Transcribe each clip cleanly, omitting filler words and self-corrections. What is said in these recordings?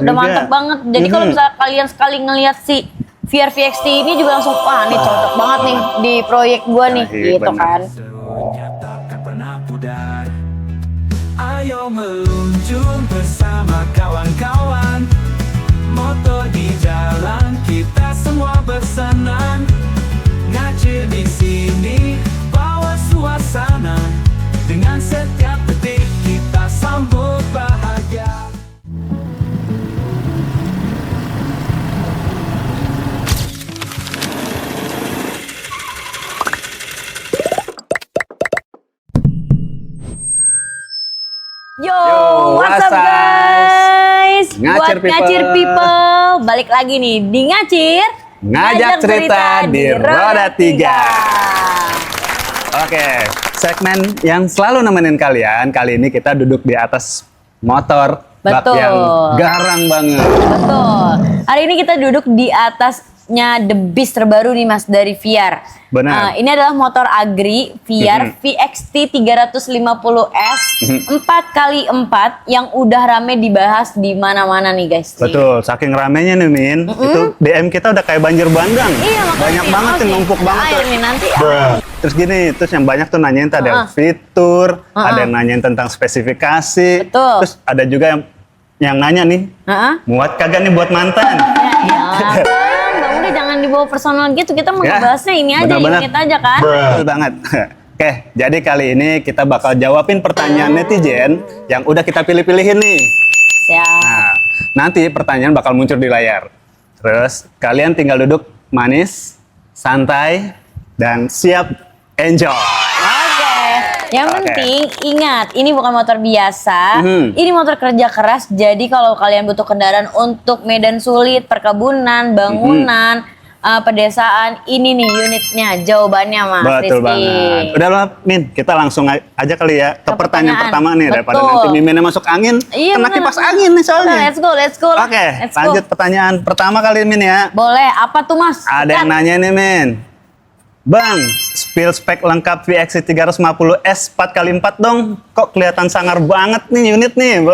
Udah mantep banget. Jadi kalau misalnya kalian sekali ngelihat si VR VXT ini juga langsung, wah ini cocok banget nih di proyek gua nih, gitu kan. Ayo meluncur bersama kawan-kawan, motor di jalan kita semua bersenang, ngacir di sini bawa suasana, dengan setiap detik kita sambut bahagia. Yo, what's up guys? Ngacir Buat Ngacir People, balik lagi nih di Ngacir Ngajak cerita di Roda 3. Oke, segmen yang selalu nemenin kalian. Kali ini kita duduk di atas motor bak Betul. yang garang banget. Betul. Hari ini kita duduk di atasnya The Beast terbaru nih Mas dari VR. Benar. Ini adalah motor Agri VR VXT 350S 4x4 yang udah rame dibahas di mana-mana nih guys. Betul, saking ramenya nih Min, itu DM kita udah kayak banjir bandang. Iya, makanya banyak banget makasih. nih, numpuk banget. Air nih nanti. Terus gini, terus yang banyak tuh nanyain ada fitur, ada yang nanyain tentang spesifikasi. Betul. Terus ada juga yang nanya nih, muat kagak nih buat mantan? Ya, Bang, udah jangan dibawa personal gitu. Kita mau ngebahasnya ini aja, bener-bener. unit aja kan. Betul banget. Oke, jadi kali ini kita bakal jawabin pertanyaan netizen yang udah kita pilih-pilihin nih. Siap. Nah, nanti pertanyaan bakal muncul di layar. Terus kalian tinggal duduk manis, santai, dan siap enjoy. Oke. Yang penting ingat, ini bukan motor biasa. Ini motor kerja keras. Jadi kalau kalian butuh kendaraan untuk medan sulit, perkebunan, bangunan, pedesaan, ini nih unitnya. Jawabannya Mas Betul Rizky. banget. Udah lah Min, kita langsung aja kali ya ke pertanyaan pertama nih. Daripada Betul. nanti Miminnya masuk angin, Iya, kena bener. kipas angin nih soalnya. Udah, let's go. Oke, Let's go. lanjut pertanyaan pertama kali Min ya. Boleh, apa tuh Mas? Ada yang nanya nih Min, Bang, spill spek lengkap VXT 350S 4x4 dong. Kok kelihatan sangar banget nih unit nih.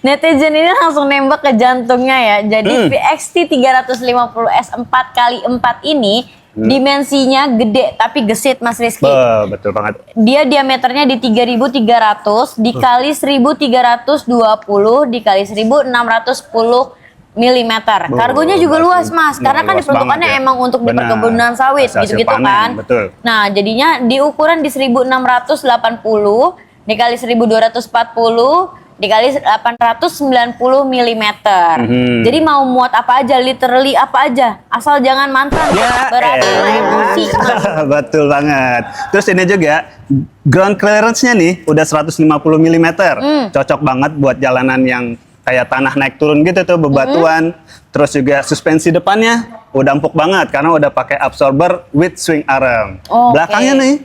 Netizen ini langsung nembak ke jantungnya ya. Jadi VXT 350S 4x4 ini dimensinya gede tapi gesit Mas Rizky. Betul banget. Dia diameternya di 3.300 dikali 1.320 dikali 1.610 mm. Kargonya juga luas Mas, karena kan luas diperuntukannya banget ya. emang untuk di Benar. perkebunan sawit Hasil gitu-gitu panen, kan. betul. Nah jadinya di ukuran di 1.680 dikali 1.240 dikali 890 mm. Jadi mau muat apa aja, literally apa aja, asal jangan mantan. Berarti emosi Mas. Betul banget. Terus ini juga ground clearance-nya nih udah 150 mm. Cocok banget buat jalanan yang kayak tanah naik turun gitu tuh, bebatuan. Terus juga suspensi depannya udah empuk banget karena udah pakai absorber with swing arm. Belakangnya nih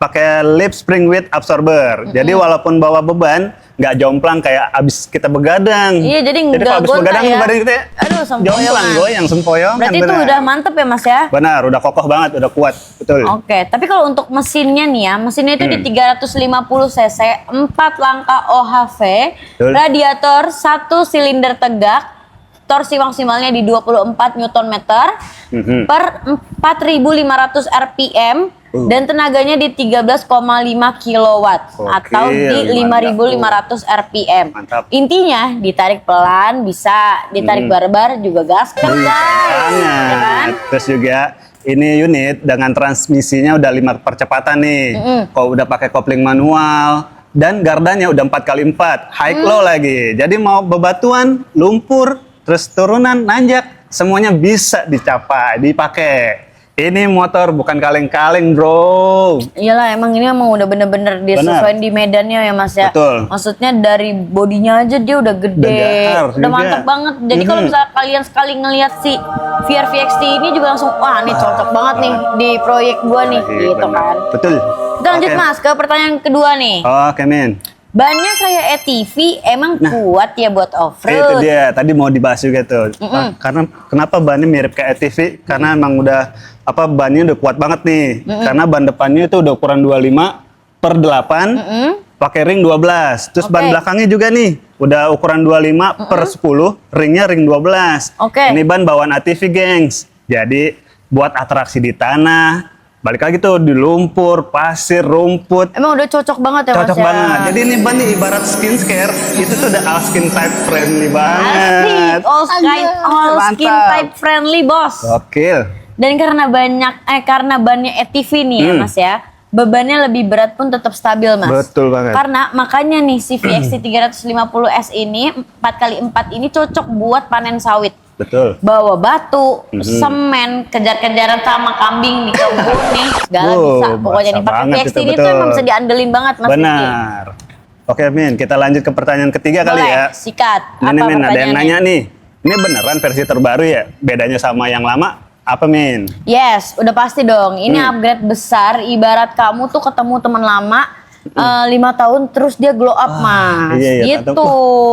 pakai lip spring width absorber. Jadi walaupun bawa beban nggak jomplang kayak abis kita begadang. Iya, jadi kalau nggak abis gonta begadang ya. badan kita Aduh, sempoyongan. jomplang, goyang, sempoyongan. Berarti itu benar. udah mantep ya Mas ya? Benar, udah kokoh banget, udah kuat, betul. Oke, tapi kalau untuk mesinnya nih ya, mesinnya itu di 350 cc, 4 langkah OHV, Betul. radiator 1 silinder tegak, torsi maksimalnya di 24 Nm per 4.500 RPM dan tenaganya di 13,5 kW atau di 5.500 RPM. Mantap. Intinya ditarik pelan bisa, ditarik barbar juga gasken guys. Ya kan? Terus juga ini unit dengan transmisinya udah 5 percepatan nih. Kok udah pakai kopling manual dan gardanya udah 4x4, high low lagi. Jadi mau bebatuan, lumpur, terus turunan, nanjak, semuanya bisa dipakai. Ini motor bukan kaleng-kaleng bro. Iyalah emang ini emang udah bener-bener disesuaikan di medannya ya Mas ya. Betul. Maksudnya dari bodinya aja dia udah gede, Udah udah juga. mantep banget. Jadi kalau misalnya kalian sekali ngelihat si VR VXT ini juga langsung wah ini cocok banget nih di proyek gua nih gitu Bener. kan. Betul. Kita lanjut Mas ke pertanyaan kedua nih. Oke Min. Bannya kayak ATV emang kuat ya buat Itu off-road? dia, tadi mau dibahas juga tuh. Karena kenapa bannya mirip kayak ATV? Karena emang udah bannya udah kuat banget nih. Karena ban depannya itu udah ukuran 25/8 pakai ring 12. Terus ban Oke. belakangnya juga nih, udah ukuran 25/10, ringnya ring 12. Oke. Ini ban bawaan ATV, gengs. Jadi buat atraksi di tanah, balik lagi tuh di lumpur, pasir, rumput. Emang udah cocok banget ya Mas Cocok ya? banget. Jadi ini ban nih ibarat skincare, itu tuh udah all skin type friendly banget. Asik, all skin Mantap. type friendly bos. Gokil. Dan karena bannya ATV nih ya Mas ya, bebannya lebih berat pun tetap stabil Mas. Betul banget. Karena makanya nih si VXT 350S ini 4x4 ini cocok buat panen sawit. Betul. Bawa batu, semen, kejar-kejaran sama kambing di kebun nih, segala bisa. Pokoknya nih pakai banget VXT itu, ini tuh betul. emang bisa diandelin banget Mas Rizky. Benar. Oke, Min, kita lanjut ke pertanyaan ketiga kali Boleh, ya. sikat. Ini Apa Min, ada yang pertanyaannya? nanya nih. Ini beneran versi terbaru ya? Bedanya sama yang lama apa, Min? Yes, udah pasti dong. Ini upgrade besar. Ibarat kamu tuh ketemu teman lama 5 tahun terus dia glow up Mas. Iya, Gitu.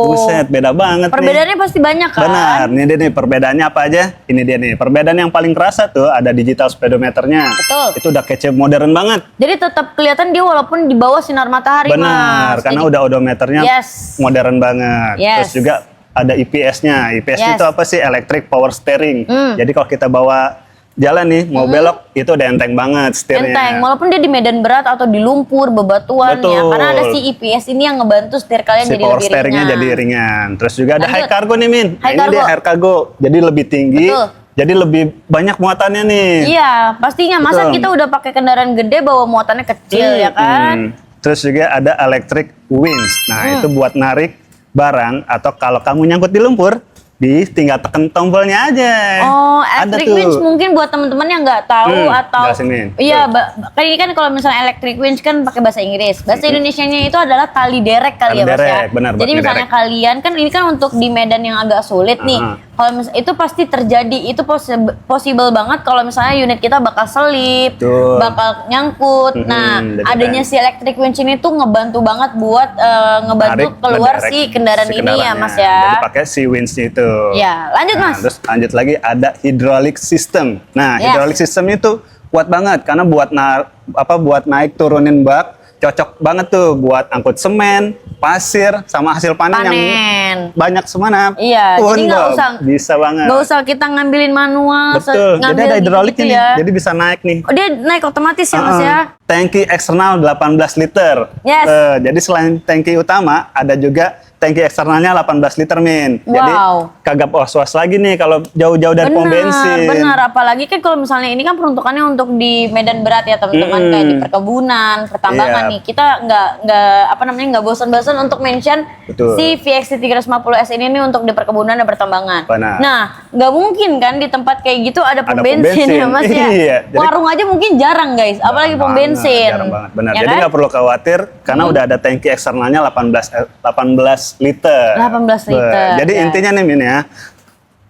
Buset, beda banget nih. Perbedaannya pasti banyak kan? Benar, ini dia nih perbedaannya apa aja? Ini dia nih, perbedaan yang paling kerasa tuh ada digital speedometernya. Betul. Itu udah kece modern banget. Jadi tetap kelihatan dia walaupun di bawah sinar matahari Benar, Mas. karena Jadi- udah odometernya Yes. modern banget. Yes. Terus juga ada IPS-nya. IPS Yes. itu apa sih? Electric Power Steering. Jadi kalau kita bawa jalan nih, mau belok, itu udah enteng banget setirnya. enteng, walaupun dia di medan berat atau di lumpur, bebatuan ya. Betul. Karena ada si IPS ini yang ngebantu setir kalian Si jadi power lebih steeringnya ringan. jadi ringan. Terus juga ada Lanjut. high cargo nih, Min. Nah, High ini dia cargo. high cargo. Jadi lebih tinggi. Betul. Jadi lebih banyak muatannya nih. Iya, pastinya. Masa Betul. kita udah pakai kendaraan gede bawa muatannya kecil ya kan? Terus juga ada electric winch. Nah, itu buat narik barang atau kalau kamu nyangkut di lumpur, tinggal tekan tombolnya aja. Oh, Ada electric tuh. winch mungkin buat teman-teman yang nggak tahu atau jelasin, Min. iya, kan ini kan kalau misalnya electric winch kan pakai bahasa Inggris. Bahasa Indonesianya itu adalah tali derek kali Tali ya Mas ya. derek, benar, buat Jadi misalnya ngederek. kalian kan ini kan untuk di medan yang agak sulit nih. Aha. Kalau itu pasti terjadi, itu possible banget kalau misalnya unit kita bakal selip, Betul. bakal nyangkut. Nah, jadi adanya si electric winch ini tuh ngebantu banget buat ngebantu Narik, keluar ngederek si kendaraan ini ya kendaraannya. Mas ya. Jadi pakai si winch itu. Ya, lanjut Nah, Mas. terus lanjut lagi ada hydraulic system. Nah, Yes. hydraulic system itu kuat banget karena buat buat naik turunin bak cocok banget tuh buat angkut semen, pasir, sama hasil panen yang Panen. banyak semana. Iya, Pun, jadi nggak Bang. usah bisa banget. Nggak usah kita ngambilin manual, Betul. Jadi ngambil ada hydrauliknya gitu nih. ya. Jadi bisa naik nih. Oh, dia naik otomatis ya Mas ya? Tangki eksternal 18 liter. Yes. Jadi selain tangki utama, ada juga tangki eksternalnya 18 liter, Min. Jadi Wow. kagak was-was lagi nih kalau jauh-jauh dari pom bensin. Benar. Apalagi kan kalau misalnya ini kan peruntukannya untuk di medan berat ya teman-teman, kayak di perkebunan, pertambangan Iya. nih. Kita nggak bosan-bosan untuk mention Betul. si VXT 350S ini nih untuk di perkebunan dan pertambangan. Benar. Nah, nggak mungkin kan di tempat kayak gitu ada pom Ada pom bensin ya bensin. Mas ya. Iya, jadi- Warung aja mungkin jarang guys, apalagi pom bensin. Jarang banget, benar. Ya Jadi kan? nggak perlu khawatir karena udah ada tangki eksternalnya 18 liter. 18 liter, Jadi ya. intinya nih, Min ya,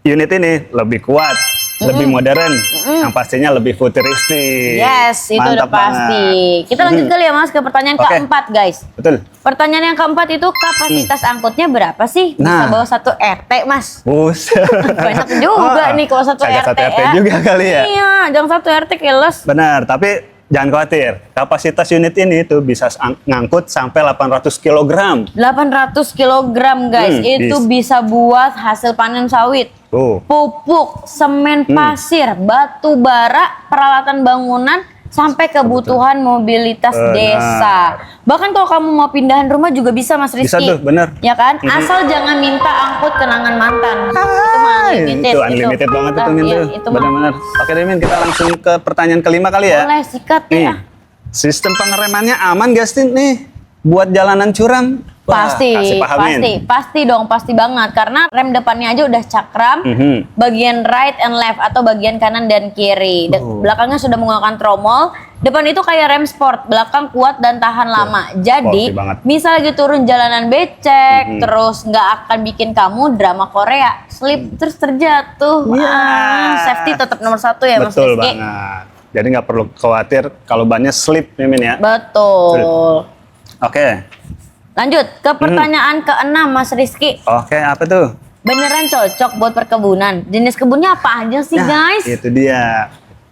unit ini lebih kuat, lebih modern, yang pastinya lebih futuristik. Yes, itu udah Mantap banget. pasti. Kita lanjut kali ya Mas ke pertanyaan Oke. keempat guys. Betul. Pertanyaan yang keempat itu kapasitas angkutnya berapa sih? Bisa Nah. bawa satu RT Mas? Buset. Banyak juga Wah, nih kalau satu kagak RT satu RT ya. juga kali ya. Iya, jangan satu RT keles. Benar, tapi jangan khawatir. Kapasitas unit ini tuh bisa ngangkut sampai 800 kg. 800 kilogram guys, itu bisa buat hasil panen sawit. Tuh. Pupuk, semen, pasir, batu bara, peralatan bangunan, sampai kebutuhan mobilitas Benar. desa. Bahkan kalau kamu mau pindahan rumah juga bisa Mas Rizky. Bisa tuh, bener. Ya kan? Asal jangan minta angkut kenangan mantan. Itu mah unlimited. Itu unlimited banget itu, Min. Iya, tuh. itu mah. Benar-benar. Oke deh, Min, kita langsung ke pertanyaan kelima kali ya. Boleh sikat Nih, ya. sistem pengeremannya aman gak sih nih buat jalanan curam? Wah, Pasti, kasih pahamin. pasti dong, pasti banget. Karena rem depannya aja udah cakram, bagian right and left atau bagian kanan dan kiri. Belakangnya sudah menggunakan tromol. Depan itu kayak rem sport, belakang kuat dan tahan lama. Jadi, Sporty banget. misal lagi turun jalanan becek, terus nggak akan bikin kamu drama Korea, slip terus terjatuh. Safety tetap nomor satu ya Mas Betul Rizky. banget. Jadi nggak perlu khawatir kalau bannya slip, Mimin ya. Betul. Oke. Lanjut ke pertanyaan keenam Mas Rizky. Oke, apa tuh? Beneran cocok buat perkebunan. Jenis kebunnya apa aja sih Nah, guys? itu dia.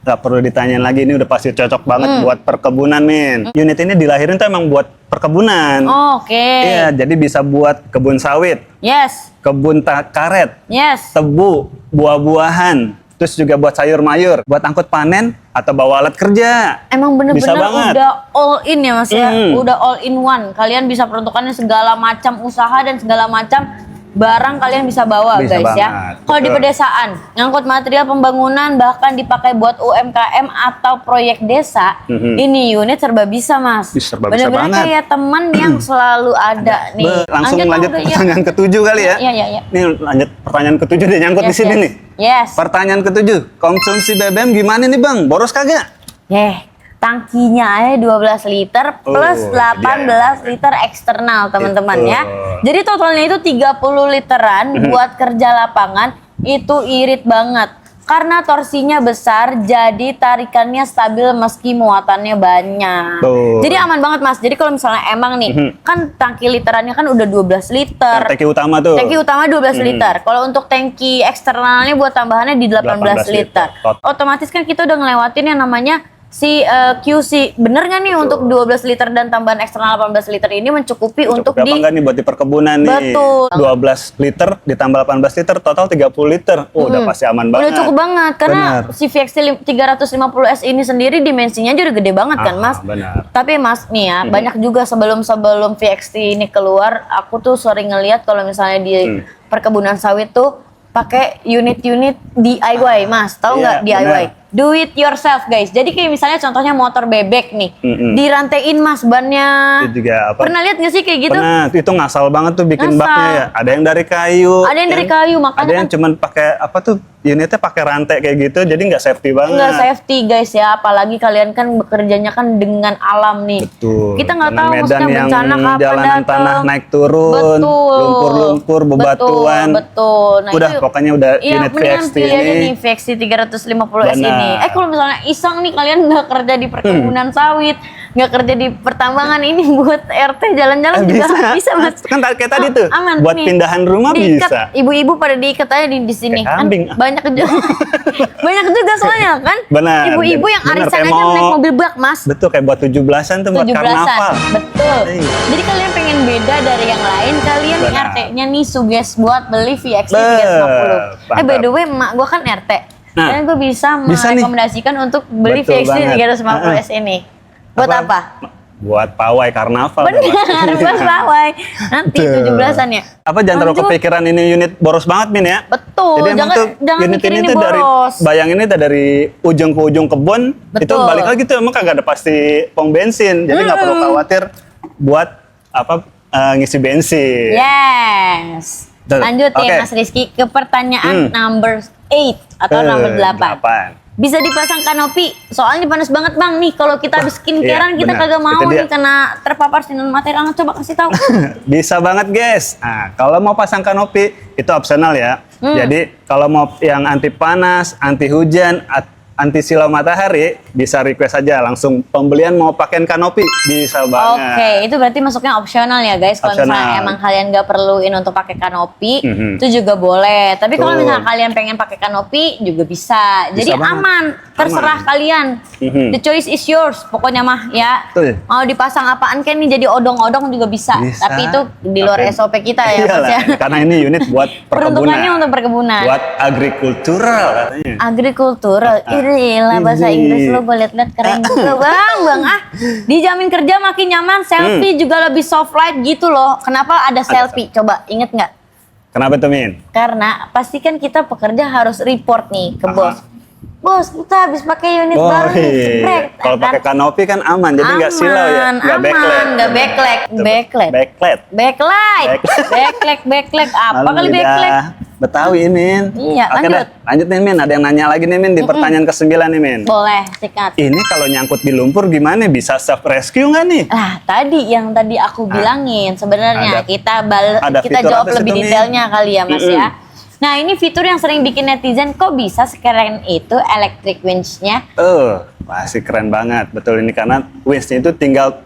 nggak perlu ditanyain lagi, ini udah pasti cocok banget buat perkebunan, Min. Unit ini dilahirin tuh emang buat perkebunan. Oke. Iya, jadi bisa buat kebun sawit, Yes. kebun karet, Yes. tebu, buah-buahan, terus juga buat sayur mayur, buat angkut panen atau bawa alat kerja. Emang Bisa bener-bener banget. udah all in ya Mas ya. Hmm. Udah all in one. Kalian bisa peruntukannya segala macam usaha dan segala macam barang kalian bisa bawa Bisa guys ya. banget, Kalau di betul. pedesaan, ngangkut material pembangunan bahkan dipakai buat UMKM atau proyek desa, ini unit serba bisa Mas. Serba bisa Bener-bener banget. kayak teman yang selalu ada nih. Langsung lanjut udah, pertanyaan ketujuh kali ya. Iya, iya, iya. Nih lanjut pertanyaan ketujuh deh, nyangkut di Yes, sini yes. nih. Yes. Pertanyaan ketujuh, konsumsi BBM gimana nih Bang? Boros kagak? Tangkinya aja 12 liter plus Oh, 18 liter eksternal teman-teman Itu. ya. Jadi totalnya itu 30 literan buat kerja lapangan, itu irit banget. Karena torsinya besar, jadi tarikannya stabil meski muatannya banyak. Tuh. Jadi aman banget Mas. Jadi kalau misalnya emang nih, kan tangki literannya kan udah 12 liter. Tangki utama tuh. Tangki utama 12 liter. Kalau untuk tangki eksternalnya buat tambahannya di 18 liter. Tot. Otomatis kan kita udah ngelewatin yang namanya si QC. Bener nggak nih untuk 12 liter dan tambahan eksternal 18 liter ini mencukupi untuk Berapa di enggak nih buat di perkebunan nih? Betul. 12 liter ditambah 18 liter total 30 liter. Udah pasti aman banget. Udah cukup banget karena Benar. si VXT 350S ini sendiri dimensinya aja udah gede banget kan Mas. Benar. Tapi Mas nih ya, banyak juga sebelum VXT ini keluar, aku tuh sering ngeliat kalau misalnya di perkebunan sawit tuh pakai unit-unit DIY Mas. Tahu nggak Iya, DIY? benar. Do it yourself guys. Jadi kayak misalnya contohnya motor bebek nih, dirantein Mas bannya. Itu juga apa? Pernah lihat nggak sih kayak gitu? Pernah, itu ngasal banget tuh bikin Ngasal. baknya ya. Ada yang dari kayu. Ada yang dari kayu, makanya Ada yang kan- cuman pakai apa tuh? Unitnya pakai rantai kayak gitu, jadi nggak safety banget. Nggak safety guys ya, apalagi kalian kan bekerjanya kan dengan alam nih. Betul. Kita nggak Dengan tahu medan maksudnya yang bencana kapan jalanan datang. tanah naik turun, Betul. lumpur-lumpur, bebatuan. Betul. Nah, Udah, itu, pokoknya udah iya, unit mendingan VXT pilih aja ini. nih VXT 350S Benar. ini. Kalau misalnya iseng nih kalian nggak kerja di perkebunan sawit, nggak kerja di pertambangan ini buat RT jalan-jalan juga bisa Mas. Kan kayak tadi tuh, Aman, buat nih. pindahan rumah Diikat, bisa. Ibu-ibu pada diikat aja di sini. Kayak kambing. Kan banyak juga. banyak juga soalnya kan. Benar. Ibu-ibu yang Benar, arisan kayak aja mau- naik mobil bak Mas. Betul, kayak buat 17-an tuh, buat 17-an. karnaval. Betul. Iya. Jadi kalian pengen beda dari yang lain, kalian nih Benar. RT-nya nih suges buat beli VXT Betul. 350. By Mantap. the way, emak gue kan RT. Nah, Dan gue bisa bisa nih. merekomendasikan untuk beli Betul VXT banget. 350S ini. Buat apa? Buat pawai karnaval. Benar, buat pawai. Nanti Betul. 17-an ya. Apa jangan terlalu Lanjut. kepikiran ini unit boros banget Min ya? Betul, Jadi emang jangan- tuh jangan unit mikir ini ini tuh dari boros. bayangin ini tuh dari ujung ke ujung kebun itu Betul. balik lagi tuh emang kagak ada pasti pom bensin. Jadi nggak perlu khawatir buat apa ngisi bensin. Yes. Betul. Lanjut Oke. ya Mas Rizky ke pertanyaan number 8 atau number 8. 8. Bisa dipasang kanopi, soalnya panas banget bang nih. Kalau kita habis skincarean iya, kita benar. kagak mau Itu dia. nih kena terpapar sinar matahari. Coba kasih tahu. Bisa banget guys. Nah, kalau mau pasang kanopi itu opsional ya. Jadi kalau mau yang anti panas, anti hujan, anti silau matahari bisa request aja langsung pembelian mau pakein kanopi bisa banget. Oke, itu berarti masuknya opsional ya guys. Kalau misalnya Opsional. emang kalian nggak perluin untuk pakai kanopi, Mhm. itu juga boleh. Tapi kalau Betul. misalnya kalian pengen pakai kanopi juga bisa. Jadi banget. aman, terserah kalian. Mhm. The choice is yours. Pokoknya mah ya. Betul. Mau dipasang apaan kan nih jadi odong-odong juga bisa. Bisa. Tapi itu di luar Tapi- SOP kita ya Mas Iyalah, ya. karena ini unit buat Peruntukannya perkebunan. untuk perkebunan. Buat agrikultural katanya. Agrikultural, irilah bahasa Ini. Inggris lo gue liat-liat keren juga bang ah. Dijamin kerja makin nyaman, selfie juga lebih soft light gitu loh. Kenapa ada selfie? Coba inget nggak? Kenapa tuh Min? Karena pasti kan kita pekerja harus report nih ke Aha. bos. Bos kita habis pakai unit baru nih, jebrek. iya. Kalau Kan? pakai kanopi kan aman, jadi nggak silau ya, nggak backlight. nggak backlight, backlight, Backlight. backlight, backlight, apa Malu kali lidah backlight? Betawi Min. Iya, Oke lanjut. dah, lanjut nih Min. Ada yang nanya lagi nih Min di pertanyaan ke-9 nih Min. Boleh, sikat. Ini kalau nyangkut di lumpur gimana? Bisa self rescue nggak nih? Nah, tadi yang tadi aku bilangin sebenarnya Ada- kita ada kita fitur jawab apa sih lebih tuh, Min? detailnya kali ya, Mas Mm-mm. ya. Nah, ini fitur yang sering bikin netizen kok bisa sekeren itu electric winch-nya. Masih keren banget. Betul ini karena winch-nya itu tinggal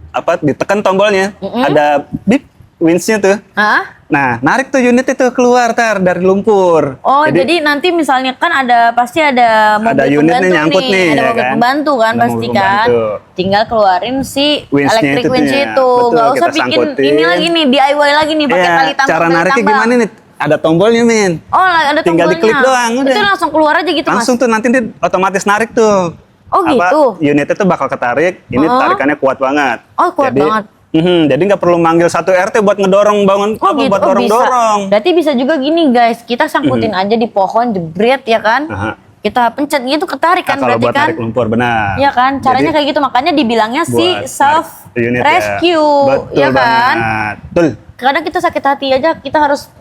apa ditekan tombolnya. Ada bip winch-nya tuh. Hah? Nah, narik tuh unit itu keluar dari lumpur. Oh, jadi nanti misalnya kan pasti ada mobil Ada unitnya pembantu nyangkut nih, ada ya mobil kan? pembantu kan Ada pasti mobil kan. pembantu. Tinggal keluarin si Winch-nya electric itu winch tuh ya. itu. Betul, Nggak usah kita bikin sangkutin. ini lagi nih, DIY lagi nih pakai Iya, tali tambang. cara tali nariknya tambang. gimana nih? Ada tombolnya, Min. Oh, ada Tinggal tombolnya. diklik doang, udah. Itu langsung keluar aja gitu, Langsung Mas. tuh nanti dia otomatis narik tuh. Oh, gitu? Unitnya tuh bakal ketarik, ini tarikannya kuat banget. Oh, kuat banget. Jadi nggak perlu manggil satu RT buat ngedorong bangun, Oh gitu, buat oh bisa. dorong-dorong. Berarti bisa juga gini guys, kita sangkutin aja di pohon, jebret ya kan? Aha. Kita pencet gitu ketarik kan Nah, kalau berarti buat kan? narik lumpur, benar. Iya kan? Caranya Jadi, kayak gitu, makanya dibilangnya si buat self narik unit ya. rescue, Betul ya kan? banget. Betul. Kadang kita sakit hati aja, kita harus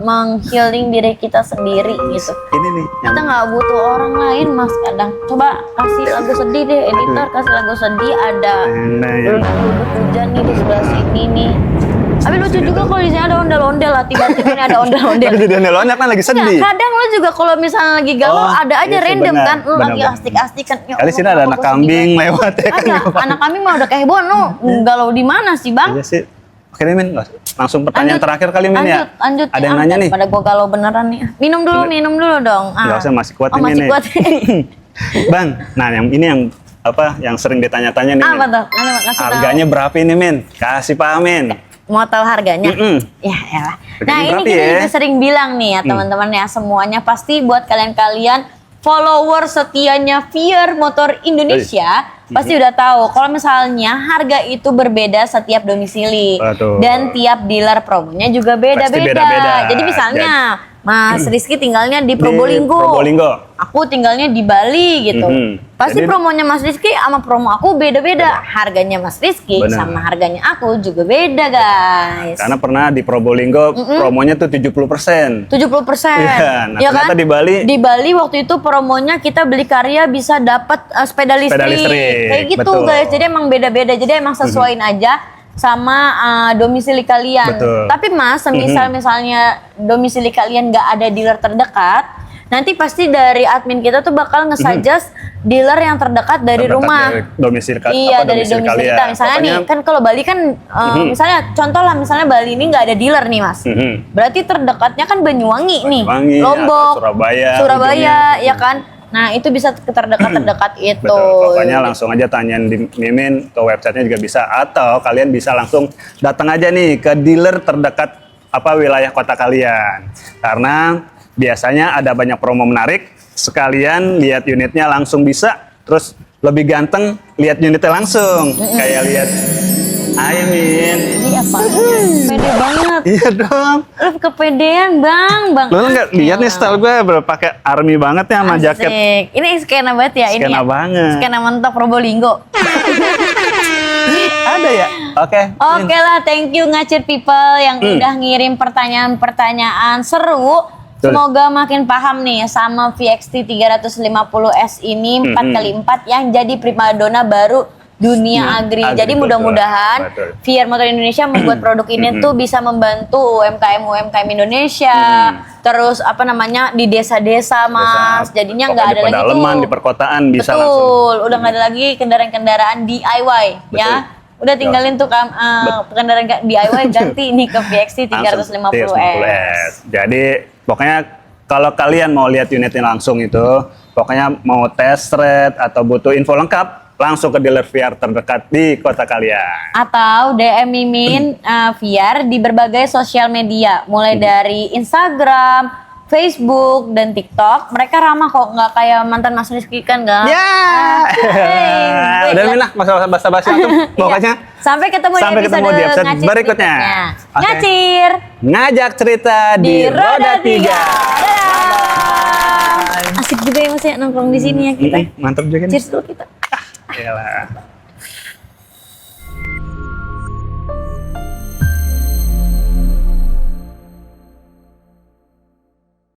menghealing diri kita sendiri gitu. Ini nih yang Kita nggak butuh orang lain mas kadang. Coba kasih lagu sedih deh, editor kasih lagu sedih ada yang- duduk hujan nih di sebelah sini nih. Tapi lucu juga kalau di sini ada ondel-ondel lah, tiba-tiba ini ada ondel-ondel. Tapi jadi nelonnya kan lagi sedih. Enggak, kadang lo juga kalau misalnya lagi galau Oh, ada aja iya sih, random benar, kan, lo lagi benar. astik-astikan. Ya Kali Allah, sini ada kenapa anak gua sedih kambing banget? lewat ya kan. Ada, anak kambing mah udah kehebohan lo, galau di mana sih bang? Iya sih. Oke nih, Min. Langsung pertanyaan terakhir kali, Min ya. Lanjut. Ada yang nanya nih. Pada gua galau beneran nih. Minum dulu dong. Nggak usah, masih kuat oh, ini masih nih. kuat. Bang, nah yang yang sering ditanya-tanya nih. Apa Min. tuh? Kasih tahu. Harganya berapa ini, Min? Kasih Pak Amin. Mau tahu harganya? Ya elah. Nah Harganya ini berapa kita ya? juga sering bilang nih ya teman-teman ya, semuanya pasti buat kalian-kalian follower setianya Fier Motor Indonesia pasti udah tahu kalau misalnya harga itu berbeda setiap domisili. Betul. Dan tiap dealer promonya juga beda-beda. beda-beda. Jadi misalnya Mas Rizky tinggalnya di Probolinggo. Probolinggo. Aku tinggalnya di Bali gitu. Pasti Jadi- promonya Mas Rizky sama promo aku beda-beda. Harganya Mas Rizky Benar. sama harganya aku juga beda, guys. Karena pernah di Probolinggo promonya tuh 70%. 70%. Iya, nah ya ternyata kan? di Bali- Di Bali waktu itu promonya kita beli karya bisa dapat sepeda listrik. listrik, Kayak gitu, betul. guys. Jadi emang beda-beda. Jadi emang sesuaiin aja sama domisili kalian. Betul. Tapi Mas, misalnya domisili kalian nggak ada dealer terdekat, nanti pasti dari admin kita tuh bakal nge-suggest dealer yang terdekat dari Terdekat rumah. dari domisili Iya, dari domisili domisili kalian. kita. Misalnya nih, Pokoknya- kan kalau Bali kan, misalnya contoh lah, misalnya Bali ini nggak ada dealer nih Mas. Berarti terdekatnya kan Banyuwangi nih, Banyuwangi, Lombok, atau Surabaya, Surabaya, ya kan. Nah itu bisa terdekat itu. Betul, pokoknya langsung aja tanyain di Mimin, ke websitenya juga bisa. Atau kalian bisa langsung datang aja nih ke dealer terdekat wilayah kota kalian. Karena biasanya ada banyak promo menarik, sekalian lihat unitnya langsung bisa, terus lebih ganteng lihat unitnya langsung. Kayak lihat, ayo Min. Ini apa? Pede banget. Iya dong. Lu kepedean bang. Lo nggak lihat nih style gue pakai army banget ya sama jaket. Asik. Ini skena banget ya ini. Skena Ya? banget. Skena mentok Probolinggo. Ada ya? Oke. Oke lah, thank you ngacir people yang udah ngirim pertanyaan-pertanyaan seru. Betul. Semoga makin paham nih sama VXT 350S ini 4x4 yang jadi primadona baru dunia agri. agri, Jadi betul. mudah-mudahan Betul. Fier Motor Indonesia membuat produk ini tuh bisa membantu UMKM Indonesia. Terus di desa-desa Mas. Jadinya nggak ada di lagi pedalaman, tuh. di perkotaan bisa Betul, langsung. udah nggak ada lagi kendaraan-kendaraan DIY ya. Udah tinggalin tuh kendaraan DIY ganti nih ke VXT 350S. Jadi pokoknya kalau kalian mau lihat unitnya langsung itu, pokoknya mau test ride atau butuh info lengkap, langsung ke dealer VR terdekat di kota kalian. Atau DM Mimin VR di berbagai sosial media, mulai dari Instagram, Facebook, dan TikTok. Mereka ramah kok, nggak kayak mantan Mas Rizky kan nggak? Ya. Udah Min lah, masalah basa-basi itu. Pokoknya Sampai ketemu sampai ketemu di episode Ngacir berikutnya. Oke. Ngacir ngajak cerita di Roda 3. 3. Asik juga ya Mas ya nongkrong di sini ya kita. Mantap juga nih. Cheers dulu kita. Iyalah.